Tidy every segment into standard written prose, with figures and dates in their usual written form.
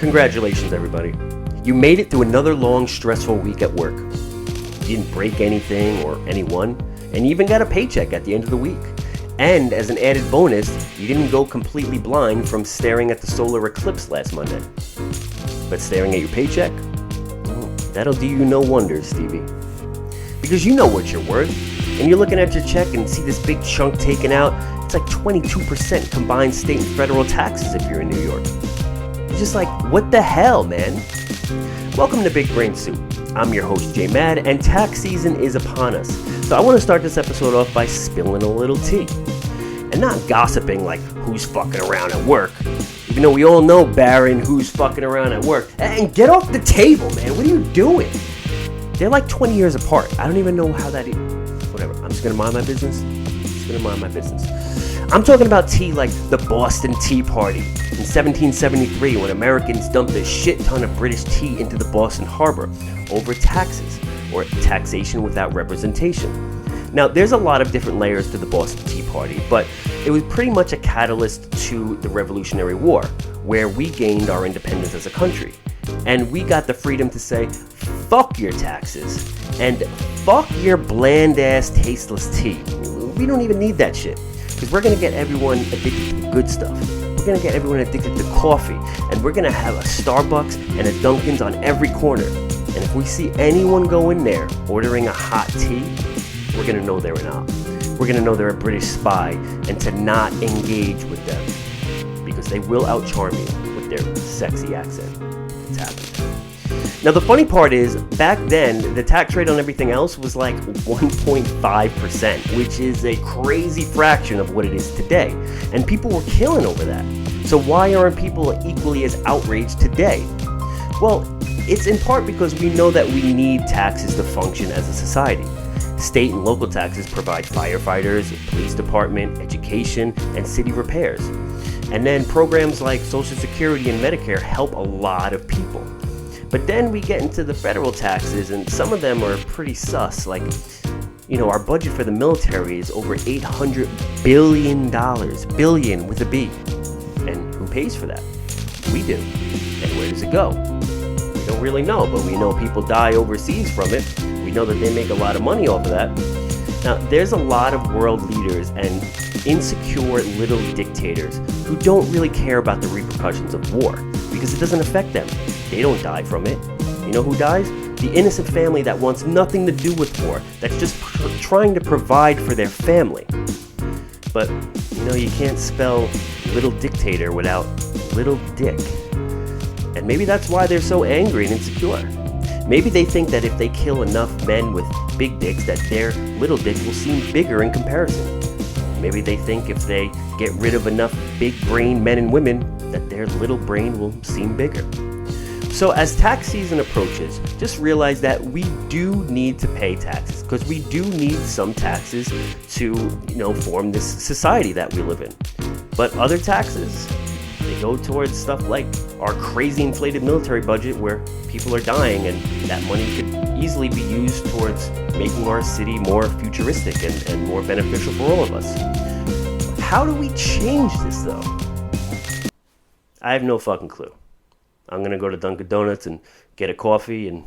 Congratulations, everybody. You made it through another long, stressful week at work. You didn't break anything or anyone, and you even got a paycheck at the end of the week. And as an added bonus, you didn't go completely blind from staring at the solar eclipse last Monday. But staring at your paycheck? That'll do you no wonders, Stevie. Because you know what you're worth, and you're looking at your check and see this big chunk taken out. It's like 22% combined state and federal taxes if you're in New York. You're just like, what the hell, man? Welcome to Big Brain Soup. I'm your host, Jay Mad, and tax season is upon us. So I want to start this episode off by spilling a little tea. And not gossiping like who's fucking around at work. Even though we all know Barron who's fucking around at work. And get off the table, man. What are you doing? They're like 20 years apart. I don't even know how that is. Whatever. I'm just going to mind my business. I'm talking about tea like the Boston Tea Party in 1773 when Americans dumped a shit ton of British tea into the Boston Harbor over taxes, or taxation without representation. Now, there's a lot of different layers to the Boston Tea Party, but it was pretty much a catalyst to the Revolutionary War, where we gained our independence as a country. And we got the freedom to say, fuck your taxes, and fuck your bland-ass, tasteless tea. We don't even need that shit. Because we're going to get everyone addicted to the good stuff. We're going to get everyone addicted to coffee. And we're going to have a Starbucks and a Dunkin's on every corner. And if we see anyone go in there ordering a hot tea, we're going to know they're not. We're going to know they're a British spy and to not engage with them. Because they will outcharm you with their sexy accent. It's happening. Now the funny part is, back then, the tax rate on everything else was like 1.5%, which is a crazy fraction of what it is today. And people were killing over that. So why aren't people equally as outraged today? Well, it's in part because we know that we need taxes to function as a society. State and local taxes provide firefighters, police department, education, and city repairs. And then programs like Social Security and Medicare help a lot of people. But then we get into the federal taxes, and some of them are pretty sus. Like, our budget for the military is over $800 billion. Billion with a B. And who pays for that? We do. And where does it go? We don't really know, but we know people die overseas from it. We know that they make a lot of money off of that. Now, there's a lot of world leaders and insecure little dictators who don't really care about the repercussions of war because it doesn't affect them. They don't die from it. You know who dies? The innocent family that wants nothing to do with war, that's just trying to provide for their family. But, you can't spell little dictator without little dick. And maybe that's why they're so angry and insecure. Maybe they think that if they kill enough men with big dicks that their little dick will seem bigger in comparison. Maybe they think if they get rid of enough big brain men and women that their little brain will seem bigger. So as tax season approaches, just realize that we do need to pay taxes because we do need some taxes to, form this society that we live in. But other taxes, they go towards stuff like our crazy inflated military budget where people are dying, and that money could easily be used towards making our city more futuristic and more beneficial for all of us. How do we change this though? I have no fucking clue. I'm going to go to Dunkin' Donuts and get a coffee, and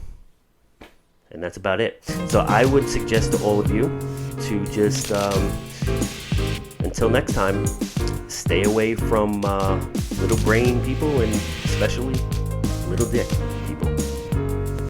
that's about it. So I would suggest to all of you to just, until next time, stay away from little brain people and especially little dick.